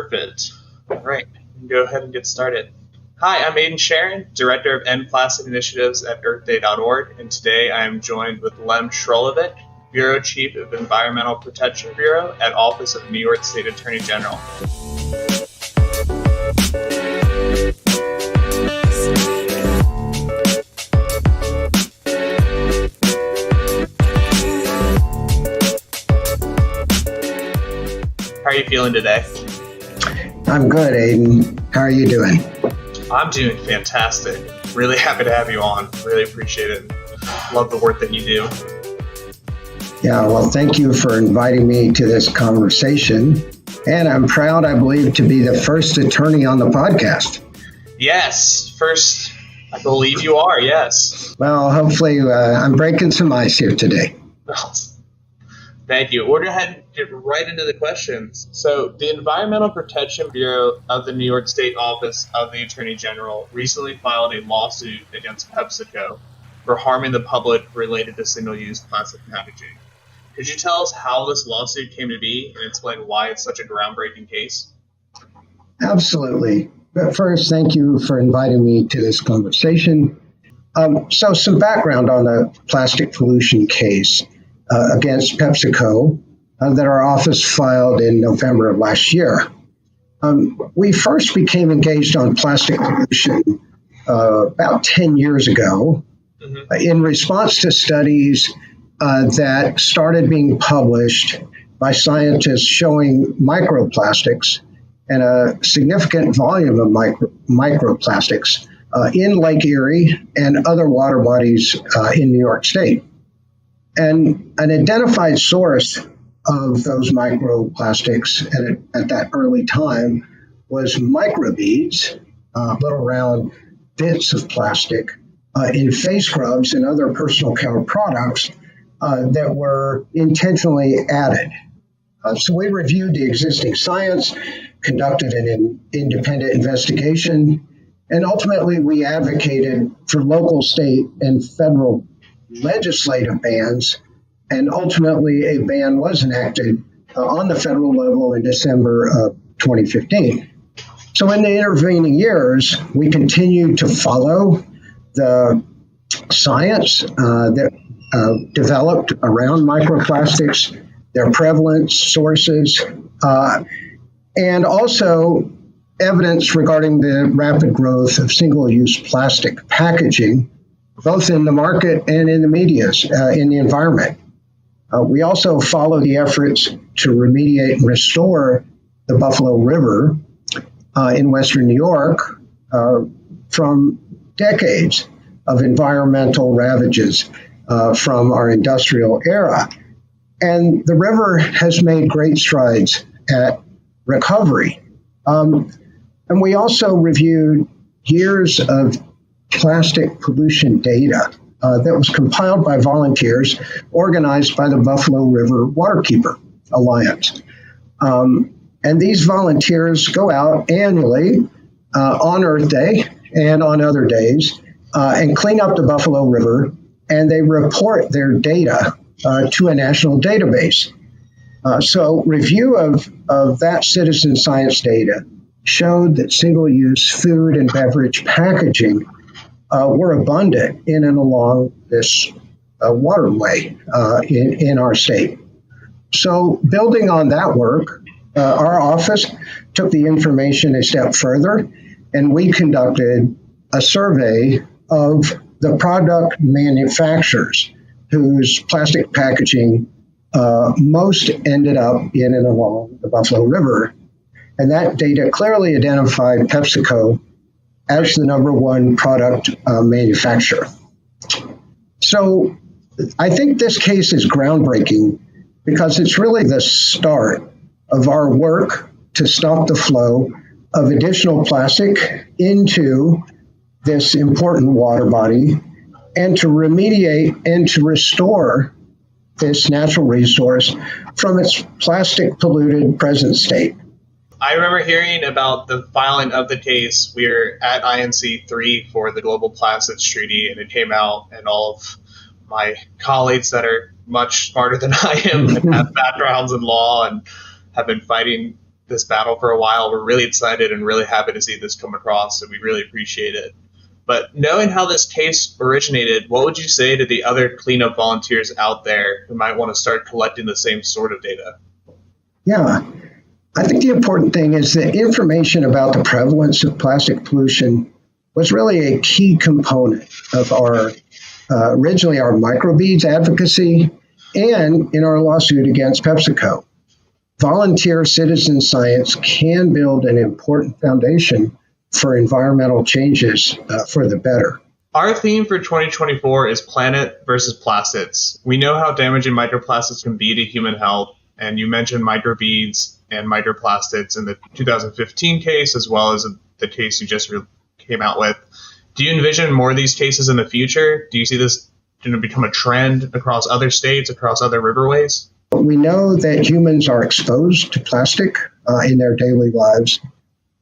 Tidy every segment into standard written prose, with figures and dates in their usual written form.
Perfect. All right, we can go ahead and get started. Hi, I'm Aidan Charron, Director of End Plastic Initiatives at EarthDay.org, and today I am joined with Lem Srolovic, Bureau Chief of Environmental Protection Bureau at Office of New York State Attorney General. How are you feeling today? I'm good, Aidan. How are you doing? I'm doing fantastic. Really happy to have you on. Really appreciate it. Love the work that you do. Yeah, well, thank you for inviting me to this conversation. And I'm proud, I believe, to be the first attorney on the podcast. Yes, first, I believe you are, yes. Well, hopefully I'm breaking some ice here today. Thank you. We'll go ahead and get right into the questions. So the Environmental Protection Bureau of the New York State Office of the Attorney General recently filed a lawsuit against PepsiCo for harming the public related to single-use plastic packaging. Could you tell us how this lawsuit came to be and explain why it's such a groundbreaking case? Absolutely. But first, thank you for inviting me to this conversation. So some background on the plastic pollution case against PepsiCo that our office filed in November of last year. We first became engaged on plastic pollution about 10 years ago in response to studies that started being published by scientists showing microplastics and a significant volume of microplastics in Lake Erie and other water bodies in New York State. And an identified source of those microplastics at that early time was microbeads, little round bits of plastic in face scrubs and other personal care products that were intentionally added. So we reviewed the existing science, conducted an independent investigation, and ultimately we advocated for local, state, and federal legislative bans, and ultimately a ban was enacted on the federal level in December of 2015. So in the intervening years, we continued to follow the science that developed around microplastics, their prevalence, sources, and also evidence regarding the rapid growth of single-use plastic packaging, both in the market and in the media, in the environment. We also follow the efforts to remediate and restore the Buffalo River in Western New York from decades of environmental ravages from our industrial era. And the river has made great strides at recovery. And we also reviewed years of plastic pollution data that was compiled by volunteers organized by the Buffalo River Waterkeeper Alliance. And these volunteers go out annually on Earth Day and on other days and clean up the Buffalo River, and they report their data to a national database. So review of that citizen science data showed that single-use food and beverage packaging were abundant in and along this waterway in our state. So building on that work, our office took the information a step further, and we conducted a survey of the product manufacturers whose plastic packaging most ended up in and along the Buffalo River. And that data clearly identified PepsiCo as the number one product manufacturer. So I think this case is groundbreaking because it's really the start of our work to stop the flow of additional plastic into this important water body and to remediate and to restore this natural resource from its plastic polluted present state. I remember hearing about the filing of the case. We were at INC 3 for the Global Plastics Treaty, and it came out, and all of my colleagues that are much smarter than I am and have backgrounds in law and have been fighting this battle for a while. We're really excited and really happy to see this come across, and we really appreciate it. But knowing how this case originated, what would you say to the other cleanup volunteers out there who might want to start collecting the same sort of data? Yeah, I think the important thing is that information about the prevalence of plastic pollution was really a key component of our originally our microbeads advocacy and in our lawsuit against PepsiCo. Volunteer citizen science can build an important foundation for environmental changes for the better. Our theme for 2024 is planet versus plastics. We know how damaging microplastics can be to human health, and you mentioned microbeads and microplastics in the 2015 case, as well as the case you just came out with. Do you envision more of these cases in the future? Do you see this going to become a trend across other states, across other riverways? We know that humans are exposed to plastic in their daily lives.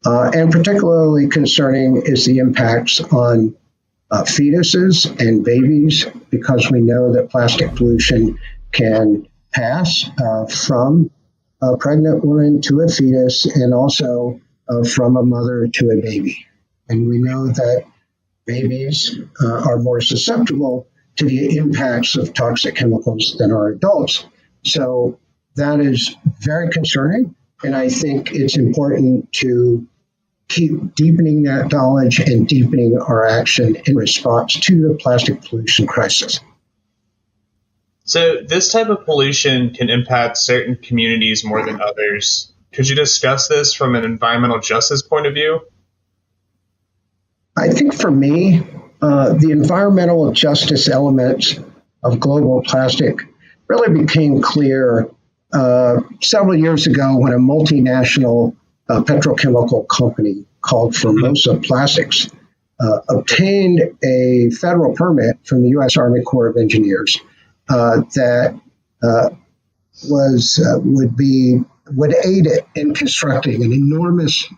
And particularly concerning is the impacts on fetuses and babies, because we know that plastic pollution can pass from a pregnant woman to a fetus and also from a mother to a baby. And we know that babies are more susceptible to the impacts of toxic chemicals than are adults. So that is very concerning. And I think it's important to keep deepening that knowledge and deepening our action in response to the plastic pollution crisis. So this type of pollution can impact certain communities more than others. Could you discuss this from an environmental justice point of view? I think for me, the environmental justice elements of global plastic really became clear several years ago when a multinational petrochemical company called Formosa Plastics obtained a federal permit from the U.S. Army Corps of Engineers that would aid it in constructing an enormous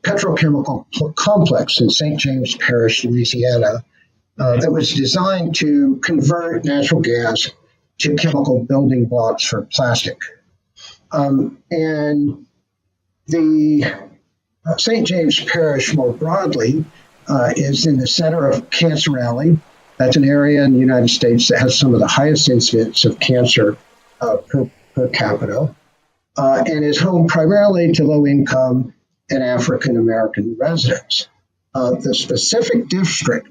petrochemical complex in St. James Parish, Louisiana, that was designed to convert natural gas to chemical building blocks for plastic. And the St. James Parish, more broadly, is in the center of Cancer Alley. That's an area in the United States that has some of the highest incidence of cancer per capita, and is home primarily to low-income and African-American residents. The specific district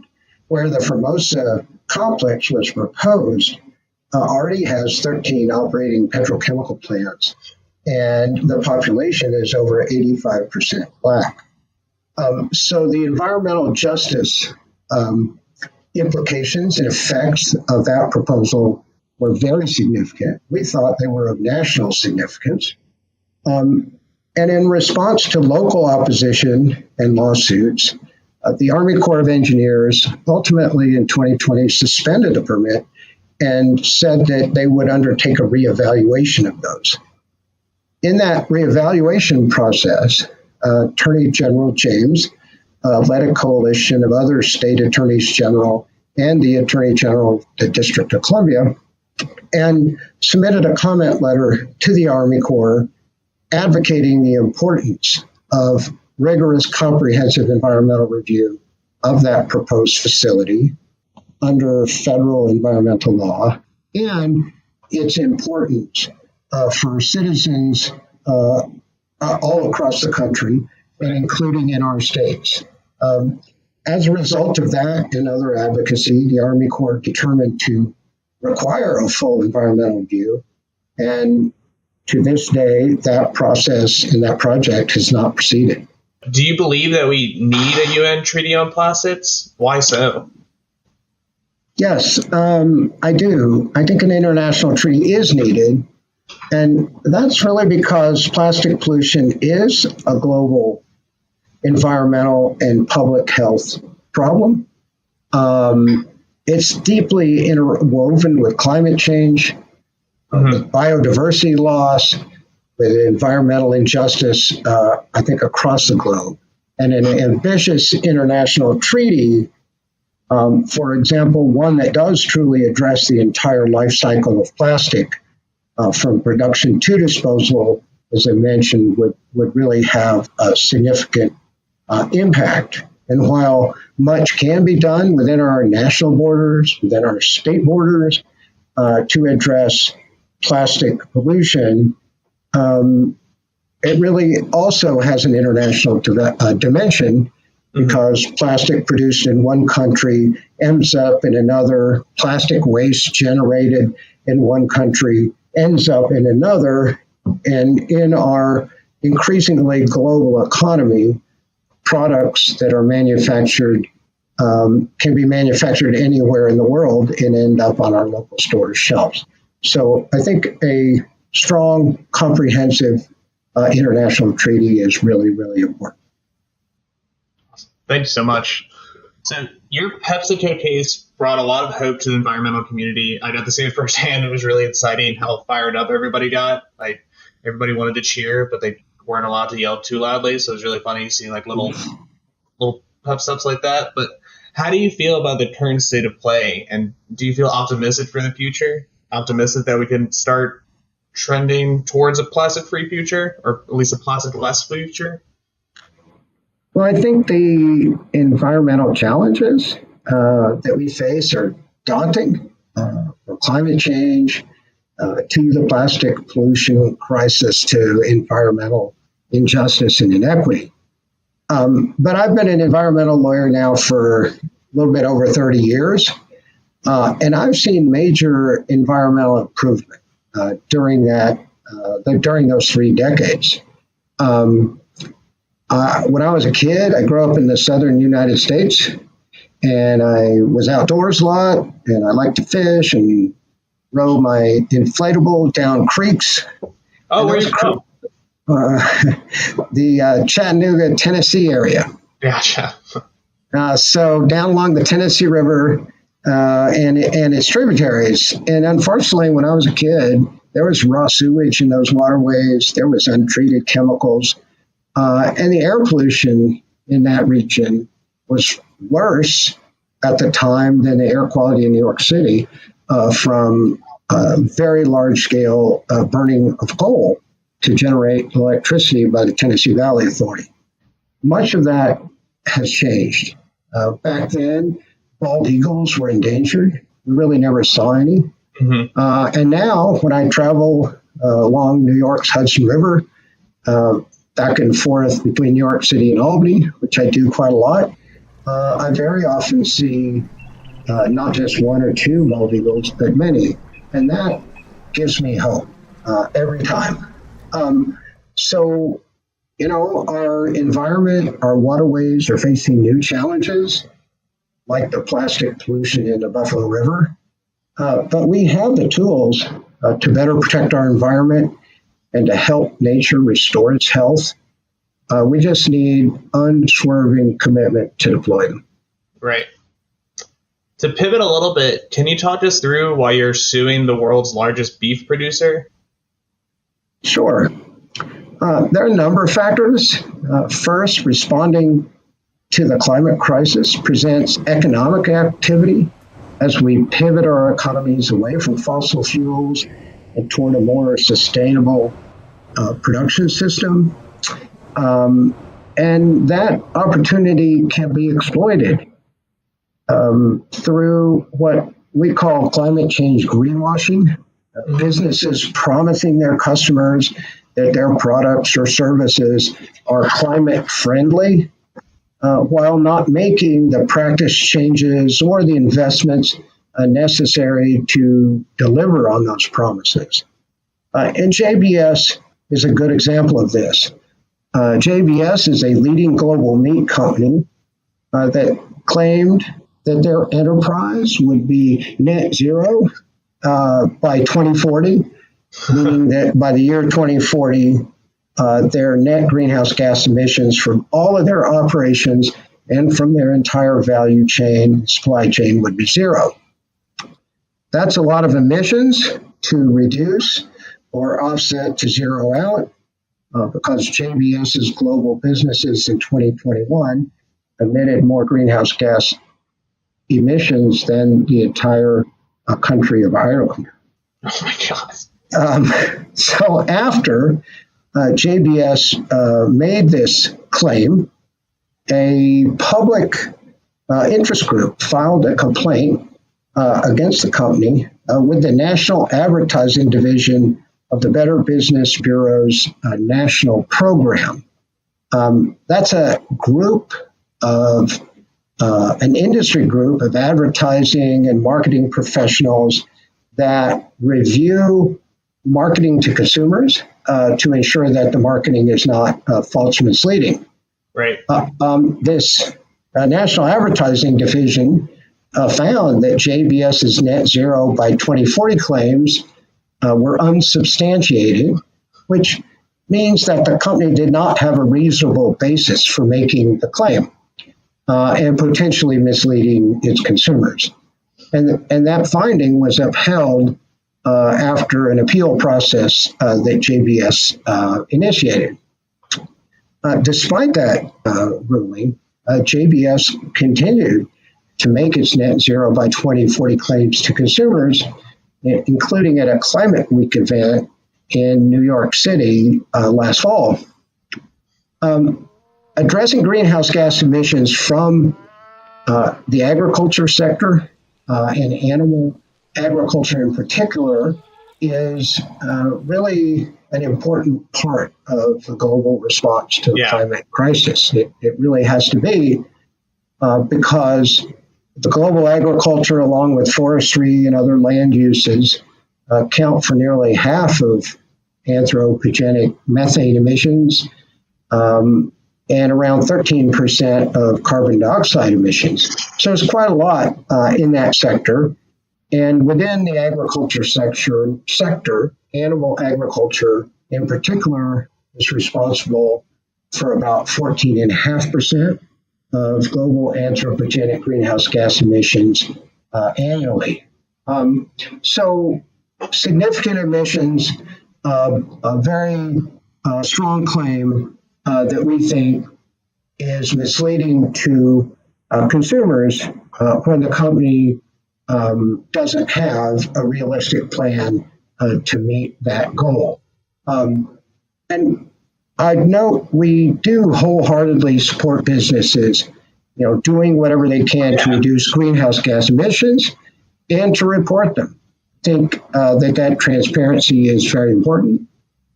where the Formosa complex was proposed already has 13 operating petrochemical plants, and the population is over 85% Black. So the environmental justice implications and effects of that proposal were very significant. We thought they were of national significance. And in response to local opposition and lawsuits, the Army Corps of Engineers ultimately in 2020 suspended the permit and said that they would undertake a reevaluation of those. In that reevaluation process, Attorney General James led a coalition of other state attorneys general and the Attorney General of the District of Columbia and submitted a comment letter to the Army Corps advocating the importance of rigorous, comprehensive environmental review of that proposed facility under federal environmental law, and its importance for citizens all across the country, and including in our states. As a result of that and other advocacy, the Army Corps determined to require a full environmental review, and to this day, that process and that project has not proceeded. Do you believe that we need a UN treaty on plastics? Why so? Yes, I do. I think an international treaty is needed. And that's really because plastic pollution is a global environmental and public health problem. It's deeply interwoven with climate change, with biodiversity loss, with environmental injustice, I think, across the globe. And an ambitious international treaty, for example, one that does truly address the entire life cycle of plastic, from production to disposal, as I mentioned, would really have a significant impact. And while much can be done within our national borders, within our state borders, to address plastic pollution, it really also has an international dimension, because plastic produced in one country ends up in another. Plastic waste generated in one country ends up in another. And in our increasingly global economy, products that are manufactured can be manufactured anywhere in the world and end up on our local store shelves. So I think a strong, comprehensive international treaty is really, really important. Thank you so much. So your PepsiCo case brought a lot of hope to the environmental community. I got to see it firsthand. It was really exciting how fired up everybody got. Like, everybody wanted to cheer, but they weren't allowed to yell too loudly. So it was really funny seeing like little pep steps like that. But how do you feel about the current state of play? And do you feel optimistic for the future? Optimistic that we can start trending towards a plastic-free future, or at least a plastic-less future? Well, I think the environmental challenges that we face are daunting, from climate change to the plastic pollution crisis to environmental injustice and inequity. But I've been an environmental lawyer now for a little bit over 30 years, and I've seen major environmental improvement during those 3 decades. When I was a kid, I grew up in the southern United States, and I was outdoors a lot, and I liked to fish and row my inflatable down creeks. Oh, where are you from? The Chattanooga, Tennessee area. Gotcha. So down along the Tennessee River and its tributaries. And unfortunately, when I was a kid, there was raw sewage in those waterways. There was untreated chemicals. And the air pollution in that region was worse at the time than the air quality in New York City from very large-scale burning of coal to generate electricity by the Tennessee Valley Authority. Much of that has changed. Back then, bald eagles were endangered. We really never saw any. Mm-hmm. And now, when I travel along New York's Hudson River, back and forth between New York City and Albany, which I do quite a lot, I very often see not just 1 or 2 bald eagles, but many. And that gives me hope every time. So, our environment, our waterways are facing new challenges, like the plastic pollution in the Buffalo River. But we have the tools to better protect our environment and to help nature restore its health. We just need unswerving commitment to deploy them. Right. To pivot a little bit, can you talk us through why you're suing the world's largest beef producer? Sure. There are a number of factors. First, responding to the climate crisis presents economic activity as we pivot our economies away from fossil fuels and toward a more sustainable production system. And that opportunity can be exploited through what we call climate change greenwashing. Businesses promising their customers that their products or services are climate friendly, while not making the practice changes or the investments necessary to deliver on those promises. And JBS is a good example of this. JBS is a leading global meat company that claimed that their enterprise would be net zero by 2040, meaning that by the year 2040, their net greenhouse gas emissions from all of their operations and from their entire value chain, supply chain, would be zero. That's a lot of emissions to reduce or offset to zero out, because JBS's global businesses in 2021 emitted more greenhouse gas emissions than the entire country of Ireland. Oh my God. So after JBS made this claim. A public interest group filed a complaint against the company with the National Advertising Division of the Better Business Bureau's national program. That's a group of an industry group of advertising and marketing professionals that review marketing to consumers to ensure that the marketing is not false or misleading. Right. This National Advertising Division found that JBS's net zero by 2040 claims were unsubstantiated, which means that the company did not have a reasonable basis for making the claim and potentially misleading its consumers. And that finding was upheld after an appeal process that JBS initiated. Despite that ruling, JBS continued to make its net zero by 2040 claims to consumers, including at a Climate Week event in New York City last fall. Addressing greenhouse gas emissions from the agriculture sector and animal agriculture in particular is really an important part of the global response to the climate crisis. It really has to be because the global agriculture, along with forestry and other land uses, account for nearly half of anthropogenic methane emissions and around 13% of carbon dioxide emissions. So it's quite a lot in that sector. And within the agriculture sector, animal agriculture in particular is responsible for about 14.5% of global anthropogenic greenhouse gas emissions annually. So significant emissions, a very strong claim that we think is misleading to consumers when the company doesn't have a realistic plan to meet that goal. And I'd note we do wholeheartedly support businesses, doing whatever they can to reduce greenhouse gas emissions and to report them. I think that transparency is very important.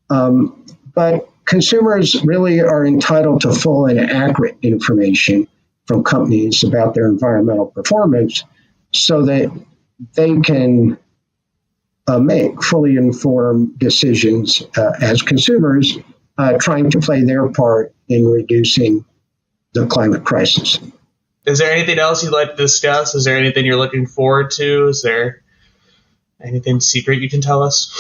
But consumers really are entitled to full and accurate information from companies about their environmental performance so that they can make fully informed decisions as consumers trying to play their part in reducing the climate crisis. Is there anything else you'd like to discuss? Is there anything you're looking forward to? Is there anything secret you can tell us?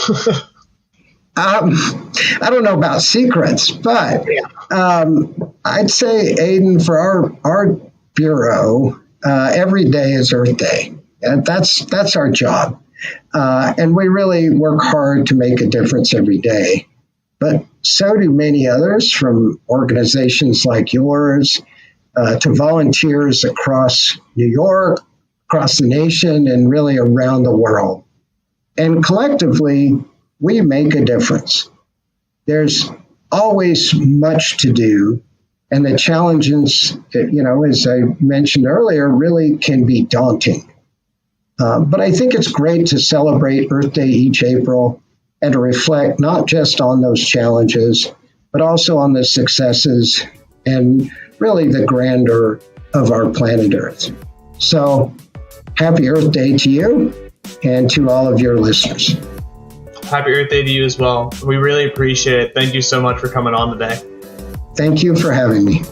I don't know about secrets, but I'd say, Aidan, for our bureau, every day is Earth Day. And that's our job. And we really work hard to make a difference every day. But so do many others, from organizations like yours to volunteers across New York, across the nation, and really around the world. And collectively, we make a difference. There's always much to do, and the challenges, as I mentioned earlier, really can be daunting. But I think it's great to celebrate Earth Day each April and to reflect not just on those challenges, but also on the successes and really the grandeur of our planet Earth. So happy Earth Day to you and to all of your listeners. Happy Earth Day to you as well. We really appreciate it. Thank you so much for coming on today. Thank you for having me.